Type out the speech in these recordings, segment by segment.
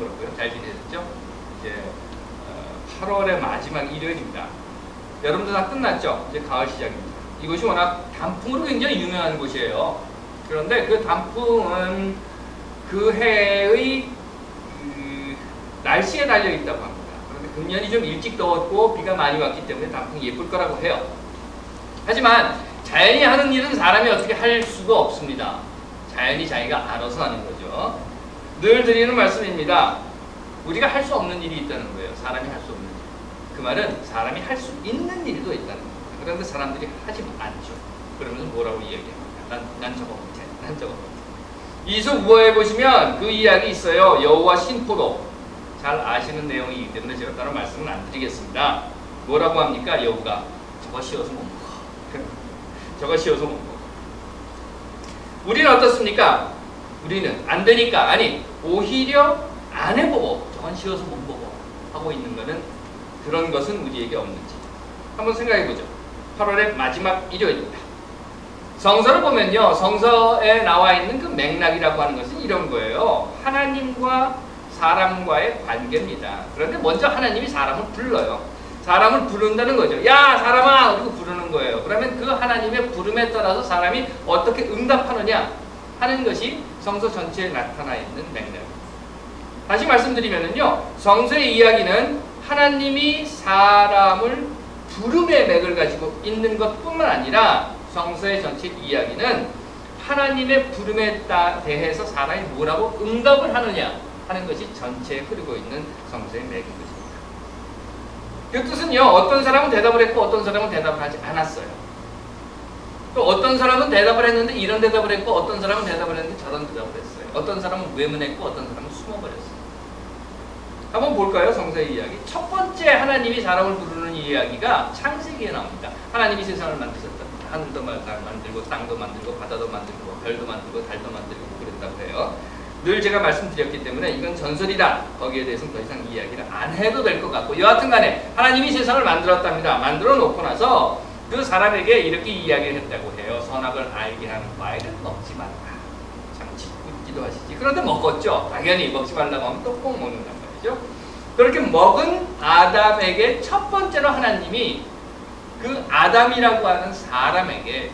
그렇고요. 잘 지내셨죠? 이제 8월의 마지막 일요일입니다. 여름도 다 끝났죠? 이제 가을 시작입니다. 이곳이 워낙 단풍으로 굉장히 유명한 곳이에요. 그런데 그 단풍은 그 해의 날씨에 달려있다고 합니다. 그런데 금년이 좀 일찍 더웠고 비가 많이 왔기 때문에 단풍이 예쁠 거라고 해요. 하지만 자연이 하는 일은 사람이 어떻게 할 수가 없습니다. 자연이 자기가 알아서 하는 거죠. 늘 드리는 말씀입니다. 우리가 할 수 없는 일이 있다는 거예요. 사람이 할 수 없는 일. 그 말은 사람이 할 수 있는 일도 있다는 겁니다. 그런데 사람들이 하지 않죠. 그러면서 뭐라고 이야기합니까? 난 저거 못해. 난 저거 못해. 이솝 우화에 보시면 그 이야기 있어요. 여우와 신포도. 잘 아시는 내용이기 때문에 제가 따로 말씀은 안 드리겠습니다. 뭐라고 합니까? 여우가 저거 씌워서 못 먹어. 저거 씌워서 못 먹어. 우리는 어떻습니까? 우리는 안 되니까, 아니 오히려 안 해보고 저건 씌워서 못 먹어 하고 있는 거는, 그런 것은 우리에게 없는지 한번 생각해보죠. 8월의 마지막 일요일입니다. 성서를 보면요, 성서에 나와 있는 그 맥락이라고 하는 것은 이런 거예요. 하나님과 사람과의 관계입니다. 그런데 먼저 하나님이 사람을 불러요. 사람을 부른다는 거죠. 야 사람아! 그리고 부르는 거예요. 그러면 그 하나님의 부름에 따라서 사람이 어떻게 응답하느냐 하는 것이 성서 전체에 나타나 있는 맥락입니다. 다시 말씀드리면요, 성서의 이야기는 하나님이 사람을 부름의 맥을 가지고 있는 것뿐만 아니라 성서의 전체 이야기는 하나님의 부름에 대해서 사람이 뭐라고 응답을 하느냐 하는 것이 전체에 흐르고 있는 성서의 맥인 것입니다. 그 뜻은요, 어떤 사람은 대답을 했고 어떤 사람은 대답을 하지 않았어요. 또 어떤 사람은 대답을 했는데 이런 대답을 했고 어떤 사람은 대답을 했는데 저런 대답을 했어요. 어떤 사람은 외면했고 어떤 사람은 숨어버렸어요. 한번 볼까요? 성서의 이야기. 첫 번째 하나님이 사람을 부르는 이야기가 창세기에 나옵니다. 하나님이 세상을 만드셨답니다. 하늘도 만들고 땅도 만들고 바다도 만들고 별도 만들고 달도 만들고 그랬다고 해요. 늘 제가 말씀드렸기 때문에 이건 전설이다. 거기에 대해서는 더 이상 이야기를 안 해도 될 것 같고, 여하튼 간에 하나님이 세상을 만들었답니다. 만들어 놓고 나서 그 사람에게 이렇게 이야기를 했다고 해요. 선악을 알게 하는 과일은 먹지 말라. 참 짓궂기도 하시지. 그런데 먹었죠. 당연히 먹지 말라고 하면 또 꼭 먹는단 말이죠. 그렇게 먹은 아담에게 첫 번째로 하나님이 그 아담이라고 하는 사람에게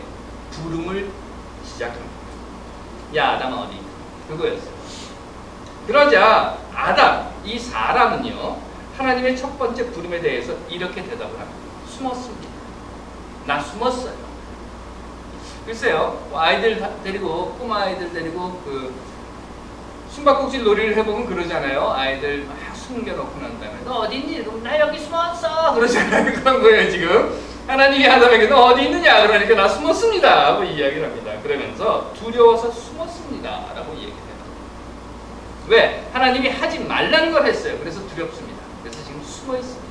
부름을 시작합니다. 야 아담아 어디 있니? 그거였어요. 그러자 아담, 이 사람은요, 하나님의 첫 번째 부름에 대해서 이렇게 대답을 합니다. 숨었습니다. 나 숨었어요. 글쎄요, 아이들 데리고, 꼬마 아이들 데리고 그 숨바꼭질 놀이를 해보면 그러잖아요. 아이들 막 숨겨놓고 난 다음에 너 어디 있니? 그럼 나 여기 숨었어 그러잖아요. 그런 거예요. 지금 하나님이 아담에게 너 어디 있느냐 그러니까 나 숨었습니다 하고 이야기를 합니다. 그러면서 두려워서 숨었습니다 라고 얘기해요. 왜? 하나님이 하지 말라는 걸 했어요. 그래서 두렵습니다. 그래서 지금 숨어 있습니다.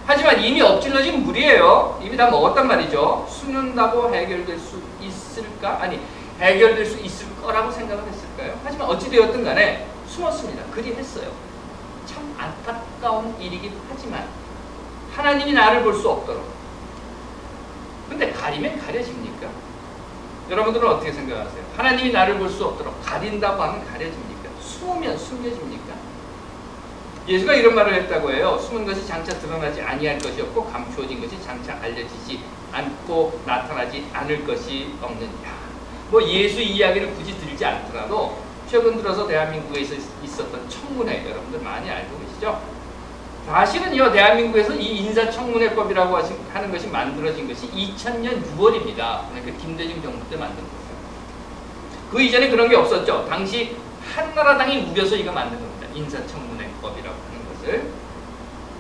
하지만 이미 엎질러진 물이에요. 이미 다 먹었단 말이죠. 숨는다고 해결될 수 있을까? 아니, 해결될 수 있을 거라고 생각을 했을까요? 하지만 어찌되었든 간에 숨었습니다. 그리했어요. 참 안타까운 일이긴 하지만 하나님이 나를 볼 수 없도록. 근데 가리면 가려집니까? 여러분들은 어떻게 생각하세요? 하나님이 나를 볼 수 없도록 가린다고 하면 가려집니까? 숨으면 숨겨집니까? 예수가 이런 말을 했다고 해요. 숨은 것이 장차 드러나지 아니할 것이 없고 감추어진 것이 장차 알려지지 않고 나타나지 않을 것이 없느니라. 뭐 예수 이야기를 굳이 들지 않더라도 최근 들어서 대한민국에 있었던 청문회 여러분들 많이 알고 계시죠? 사실은요, 대한민국에서 이 인사청문회법이라고 하는 것이 만들어진 것이 2000년 6월입니다. 그러니까 김대중 정부 때 만든 거예요. 그 이전에 그런 게 없었죠. 당시 한나라당이 우겨서 이거 만든 겁니다. 인사청문회법이라고 하는 것을.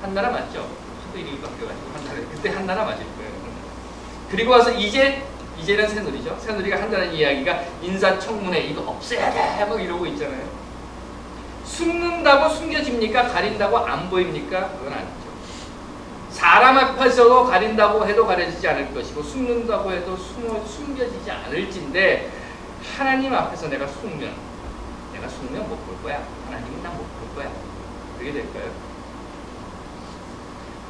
한나라 맞죠? 하도 이름이 바뀌어가지고 한나라, 그때 한나라 맞을 거예요. 그리고 와서 이제는 새누리죠. 새누리가 한다는 이야기가 인사청문회 이거 없애야 돼 막 이러고 있잖아요. 숨는다고 숨겨집니까? 가린다고 안 보입니까? 그건 아니죠. 사람 앞에서도 가린다고 해도 가려지지 않을 것이고 숨는다고 해도 숨겨지지 않을진데 하나님 앞에서 내가 숨으면 못 볼 거야. 하나님은 나 못 볼 거야. 그게 될까요?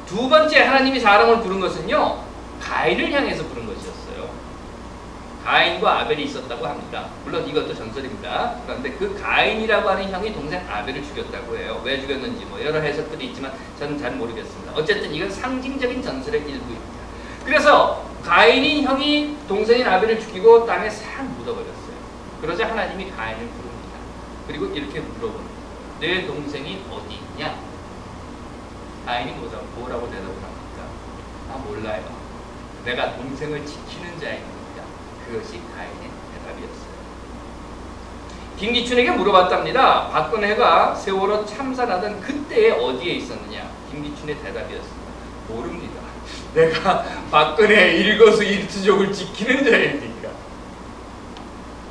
두 번째 하나님이 사람을 부른 것은요, 가인을 향해서 부른 것이었어요. 가인과 아벨이 있었다고 합니다. 물론 이것도 전설입니다. 그런데 그 가인이라고 하는 형이 동생 아벨을 죽였다고 해요. 왜 죽였는지 뭐 여러 해석들이 있지만 저는 잘 모르겠습니다. 어쨌든 이건 상징적인 전설의 일부입니다. 그래서 가인인 형이 동생인 아벨을 죽이고 땅에 싹 묻어버렸어요. 그러자 하나님이 가인을 부릅니다. 그리고 이렇게 물어봅니다. 내 동생이 어디 있냐? 가인이 뭐라고 대답을 합니까? 아, 몰라요. 내가 동생을 지키는 자입니다. 그것이 가인의 대답이었어요. 김기춘에게 물어봤답니다. 박근혜가 세월호 참사하던 그때에 어디에 있었느냐? 김기춘의 대답이었습니다. 모릅니다. 내가 박근혜의 일거수일투족을 지키는 자입니까?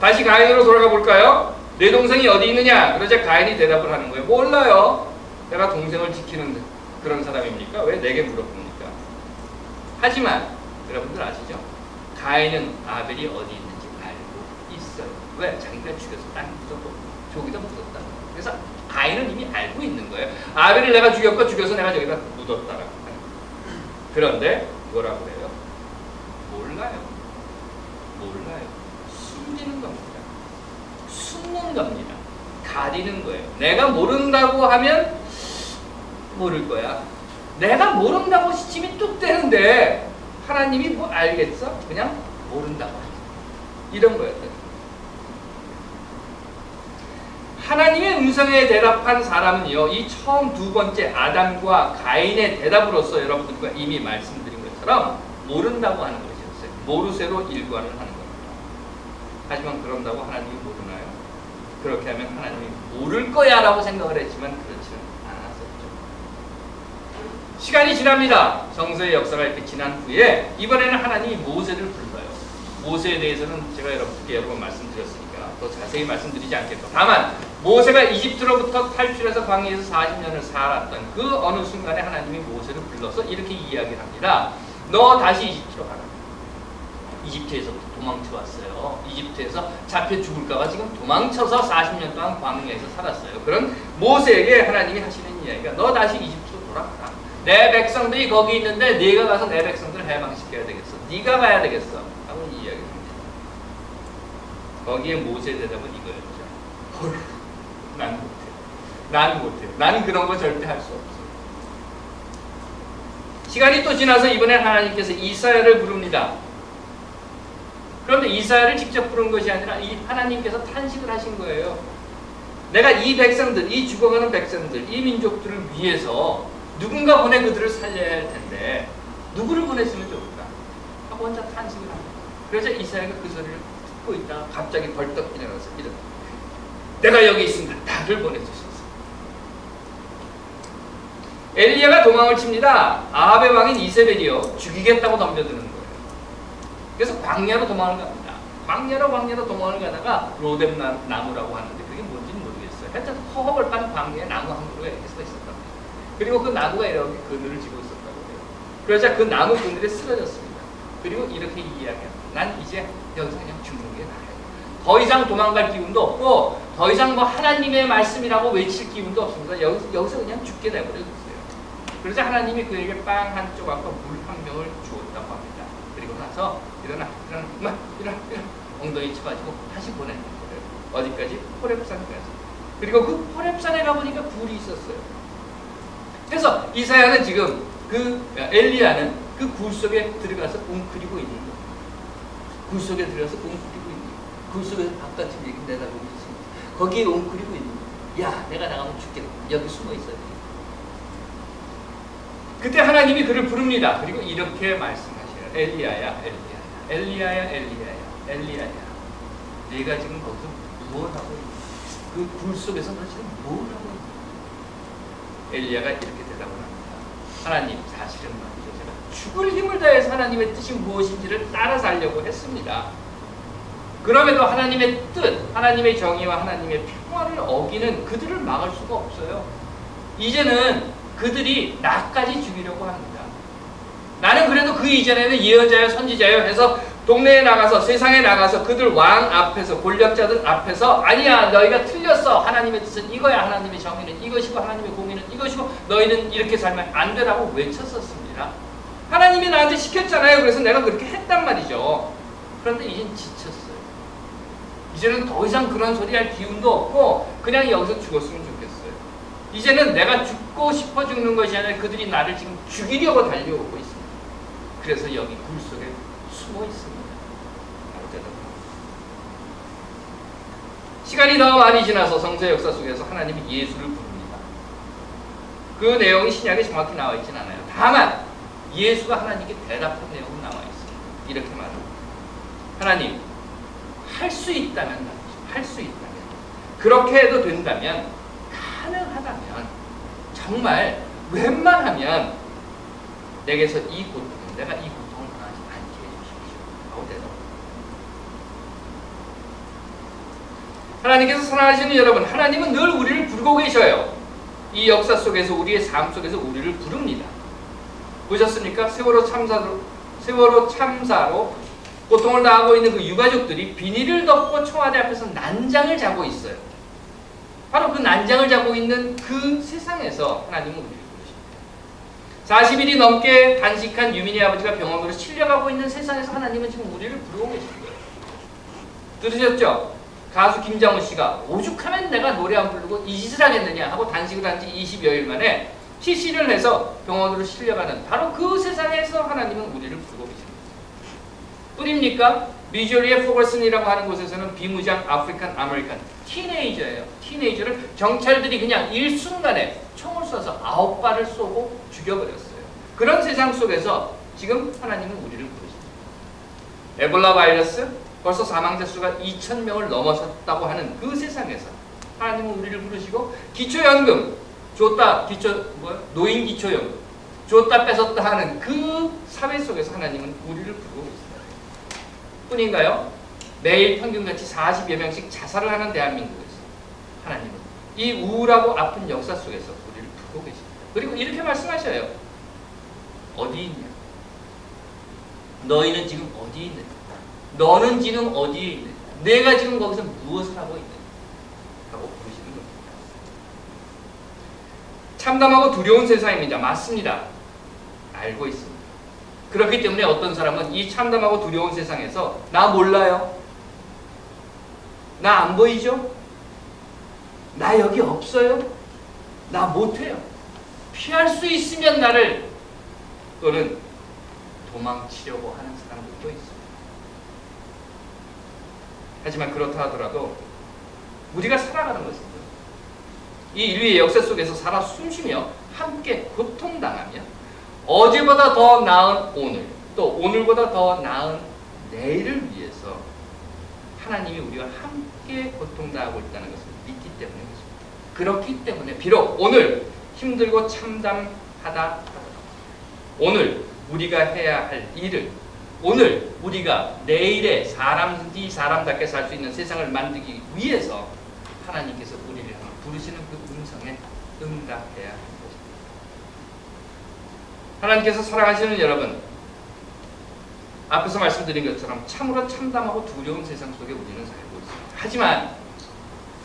다시 가인으로 돌아가 볼까요? 내 동생이 어디 있느냐? 그러자 가인이 대답을 하는 거예요. 몰라요. 내가 동생을 지키는 그런 사람입니까? 왜 내게 물어봅니까? 하지만 여러분들 아시죠? 가인은 아벨이 어디 있는지 알고 있어요. 왜? 자기가 죽여서 땅에 묻었고 저기다 묻었다. 그래서 가인은 이미 알고 있는 거예요. 아벨을 내가 죽여서 내가 저기다 묻었다라고. 그런데 뭐라고 해요? 몰라요. 숨기는 겁니다. 숨는 겁니다. 가리는 거예요. 내가 모른다고 하면 모를 거야. 내가 모른다고 시침이 뚝 되는데 하나님이 뭐 알겠어? 그냥 모른다고 하죠. 이런 거였거든요. 하나님의 음성에 대답한 사람은요, 이 처음 두 번째 아담과 가인의 대답으로서 여러분들과 이미 말씀드린 것처럼 모른다고 하는 것이었어요. 모르쇠로 일관을 하는 겁니다. 하지만 그런다고 하나님이 모르나요? 그렇게 하면 하나님이 모를 거야 라고 생각을 했지만 그렇지는 않았었죠. 시간이 지납니다. 성서의 역사가 이렇게 지난 후에 이번에는 하나님이 모세를 불러요. 모세에 대해서는 제가 여러분께 여러 번 말씀드렸으니까 더 자세히 말씀드리지 않겠고, 다만 모세가 이집트로부터 탈출해서 광야에서 40년을 살았던 그 어느 순간에 하나님이 모세를 불러서 이렇게 이야기를 합니다. 너 다시 이집트로 가라. 이집트에서부터 도망쳐왔어요. 이집트에서 잡혀 죽을까봐 지금 도망쳐서 40년 동안 광야에서 살았어요. 그런 모세에게 하나님이 하시는 이야기가 너 다시 이집트로 돌아가라. 내 백성들이 거기 있는데 네가 가서 내 백성들을 해방시켜야 되겠어. 네가 가야 되겠어. 하고 이야기를 합니다. 거기에 모세의 대답은 이거였죠. 난 못해. 난 그런 거 절대 할 수 없어. 시간이 또 지나서 이번엔 하나님께서 이사야를 부릅니다. 그런데 이사야를 직접 부른 것이 아니라 이 하나님께서 탄식을 하신 거예요. 내가 이 백성들, 이 죽어가는 백성들, 이 민족들을 위해서 누군가 보내 그들을 살려야 할 텐데 누구를 보냈으면 좋을까? 하고 혼자 탄식을 합니다. 그래서 이사야가 그 소리를 듣고 있다가 갑자기 벌떡 일어나서 이렇게 내가 여기 있습니다. 나를 보내주소서. 엘리야가 도망을 칩니다. 아합의 왕인 이세벨이요 죽이겠다고 덤벼드는 거예요. 그래서 광야로 도망을 갑니다. 광야로 도망을 가다가 로뎀 나무라고 하는데 그게 뭔지는 모르겠어요. 하여튼 허허벌 판 광야에 나무 한 그루가 이렇게 서 있었답니다. 그리고 그 나무가 이렇게 그늘을 지고 있었다고 해요. 그러자 그 나무 그늘에 쓰러졌습니다. 그리고 이렇게 이야기합니다. 난 이제 여기서 그냥 죽는 게 나아요. 더 이상 도망갈 기운도 없고 더 이상 뭐 하나님의 말씀이라고 외칠 기운도 없습니다. 여기서 그냥 죽게 되버렸어요. 그래서 하나님이 그에게 빵 한 조각과 물 한 병을 주었다고 합니다. 그리고 나서 일어나 엉덩이 쳐가지고 다시 보내는 거예요. 어디까지? 호렙산까지. 그리고 그 호렙산에 가보니까 굴이 있었어요. 그래서 이사야는 지금 엘리야는 그 굴 속에 들어가서 웅크리고 있는 거예요. 굴 속에 들어가서 웅크리고 있는 거예요. 굴 속에서 바깥을 이렇게 내다보고 있습니다. 거기에 웅크리고 있는 거예요. 야, 내가 나가면 죽겠다. 여기 숨어 있어야 돼. 그때 하나님이 그를 부릅니다. 그리고 이렇게 말씀하셔요. 엘리야야. 네가 지금 거기서 뭘 하고 있니? 그 굴 속에서 너 지금 뭘 하고 있니? 엘리야가 이렇게 대답을 합니다. 하나님, 사실은 말이죠. 제가 죽을 힘을 다해서 하나님의 뜻이 무엇인지를 따라 살려고 했습니다. 그럼에도 하나님의 뜻, 하나님의 정의와 하나님의 평화를 어기는 그들을 막을 수가 없어요. 이제는 그들이 나까지 죽이려고 합니다. 나는 그래도 그 이전에는 예언자여 선지자여 해서 동네에 나가서 세상에 나가서 그들 왕 앞에서 권력자들 앞에서 아니야 너희가 틀렸어. 하나님의 뜻은 이거야. 하나님의 정의는 이것이고 하나님의 공의는 이것이고 너희는 이렇게 살면 안 되라고 외쳤었습니다. 하나님이 나한테 시켰잖아요. 그래서 내가 그렇게 했단 말이죠. 그런데 이젠 지쳤어요. 이제는 더 이상 그런 소리 할 기운도 없고 그냥 여기서 죽었으면 좋겠어요. 이제는 내가 죽고 싶어 죽는 것이 아니라 그들이 나를 지금 죽이려고 달려오고 있습니다. 그래서 여기 굴 속에 숨어 있습니다. 시간이 더 많이 지나서 성서의 역사 속에서 하나님이 예수를 부릅니다. 그 내용이 신약에 정확히 나와 있진 않아요. 다만 예수가 하나님께 대답한 내용은 나와 있습니다. 이렇게 말합니다. 하나님, 할 수 있다면, 할 수 있다면, 그렇게 해도 된다면, 가능하다면, 정말 웬만하면 내게서 이 고통, 내가 이 고통을 당하지 않게 해주십시오. 하고 대답합니다. 하나님께서 사랑하시는 여러분, 하나님은 늘 우리를 부르고 계셔요. 이 역사 속에서, 우리의 삶 속에서 우리를 부릅니다. 보셨습니까? 세월호 참사로 고통을 당하고 있는 그 유가족들이 비닐을 덮고 청와대 앞에서 난장을 자고 있어요. 바로 그 난장을 자고 있는 그 세상에서 하나님은 우리를 부르십니다. 40일이 넘게 단식한 유민의 아버지가 병원으로 실려가고 있는 세상에서 하나님은 지금 우리를 부르고 계신 거예요. 들으셨죠? 가수 김장훈 씨가 오죽하면 내가 노래 안 부르고 이 짓을 하겠느냐 하고 단식을 한 지 20여일 만에 피시를 해서 병원으로 실려가는 바로 그 세상에서 하나님은 우리를 부르고 계십니다. 뿐입니까? 미주리의 포거슨이라고 하는 곳에서는 비무장 아프리칸 아메리칸 티네이저예요. 티네이저를 경찰들이 그냥 일순간에 총을 쏴서 9발을 쏘고 죽여버렸어요. 그런 세상 속에서 지금 하나님은 우리를 부르십니다. 에볼라 바이러스 벌써 사망자 수가 2,000명을 넘어섰다고 하는 그 세상에서 하나님은 우리를 부르시고 기초연금 노인 기초연금 줬다 뺏었다 하는 그 사회 속에서 하나님은 우리를 부르고 있습니다. 뿐인가요? 매일 평균같이 40여 명씩 자살을 하는 대한민국에서 하나님은 이 우울하고 아픈 역사 속에서 우리를 부르고 계십니다. 그리고 이렇게 말씀하셔요. 어디 있냐? 너희는 지금 어디 있느냐? 너는 지금 어디에 있느냐? 내가 지금 거기서 무엇을 하고 있느냐? 하고 부르시는 겁니다. 참담하고 두려운 세상입니다. 맞습니다. 알고 있습니다. 그렇기 때문에 어떤 사람은 이 참담하고 두려운 세상에서 나 몰라요? 나 안 보이죠? 나 여기 없어요? 나 못해요? 피할 수 있으면 나를 또는 도망치려고 하는 사람들도 있습니다. 하지만 그렇다 하더라도 우리가 살아가는 것은 이 인류의 역사 속에서 살아 숨쉬며 함께 고통당하며 어제보다 더 나은 오늘, 또 오늘보다 더 나은 내일을 위해서 하나님이 우리와 함께 고통당하고 있다는 것을 믿기 때문에 그렇습니다. 그렇기 때문에 비록 오늘 힘들고 참담하다 하더라도 오늘 우리가 해야 할 일을 오늘 우리가 내일의 사람이 사람답게 살 수 있는 세상을 만들기 위해서 하나님께서 우리를 부르시는 그 음성에 응답해야 합니다. 하나님께서 사랑하시는 여러분, 앞에서 말씀드린 것처럼 참으로 참담하고 두려운 세상 속에 우리는 살고 있습니다. 하지만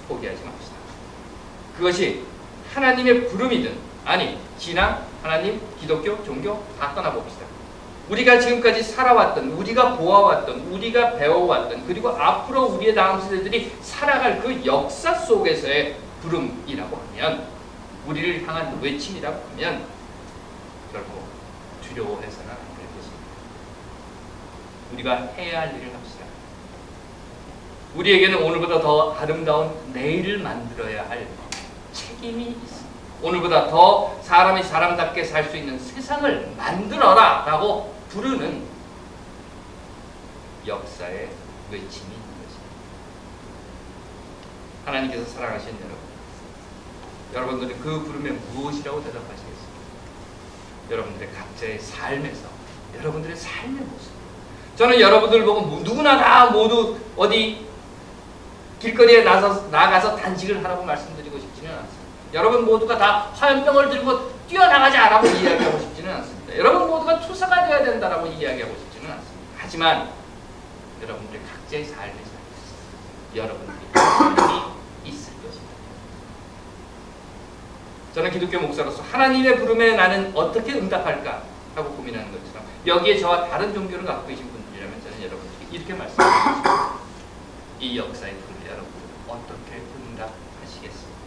포기하지 맙시다. 그것이 하나님의 부름이든 아니 신앙, 하나님, 기독교, 종교 다 떠나봅시다. 우리가 지금까지 살아왔던, 우리가 보아왔던, 우리가 배워왔던, 그리고 앞으로 우리의 다음 세대들이 살아갈 그 역사 속에서의 부름이라고 하면, 우리를 향한 외침이라고 하면 결코 두려워해서는 안 될 것입니다. 우리가 해야 할 일을 합시다. 우리에게는 오늘보다 더 아름다운 내일을 만들어야 할 책임이 있습니다. 오늘보다 더 사람이 사람답게 살 수 있는 세상을 만들어라 라고 부르는 역사의 외침이 있는 것입니다. 하나님께서 사랑하시는 여러분들은 그 부름에 무엇이라고 대답하시겠습니까? 여러분들의 각자의 삶에서 여러분들의 삶의 모습, 저는 여러분들 보고 누구나 다 모두 어디 길거리에 나가서 단식을 하라고 말씀드리고 싶지는 않습니다. 여러분 모두가 다 화염병을 들고 뛰어나가자라고 이야기하고 싶지는 않습니다. 여러분 모두가 투사가 되어야 된다라고 이야기하고 싶지는 않습니다. 하지만 여러분들의 각자의 삶에서 여러분들이 삶이 있을 것입니다. 저는 기독교 목사로서 하나님의 부름에 나는 어떻게 응답할까 하고 고민하는 것처럼 여기에 저와 다른 종교를 갖고 계신 분들이라면 저는 여러분들에게 이렇게 말씀하셨습니다. 이 역사의 불을 여러분들 어떻게 응답하시겠습니까?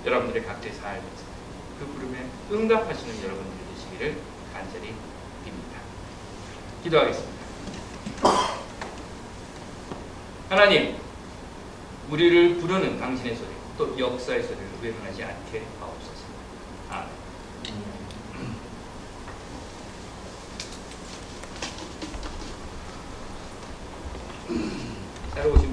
여러분들의 각자의 삶에서 그 부름에 응답하시는 여러분들이 되시기를 간절히 빕니다. 기도하겠습니다. 하나님, 우리를 부르는 당신의 소리, 또 역사의 소리를 외면하지 않게 하옵소서. 아멘. 새로 오신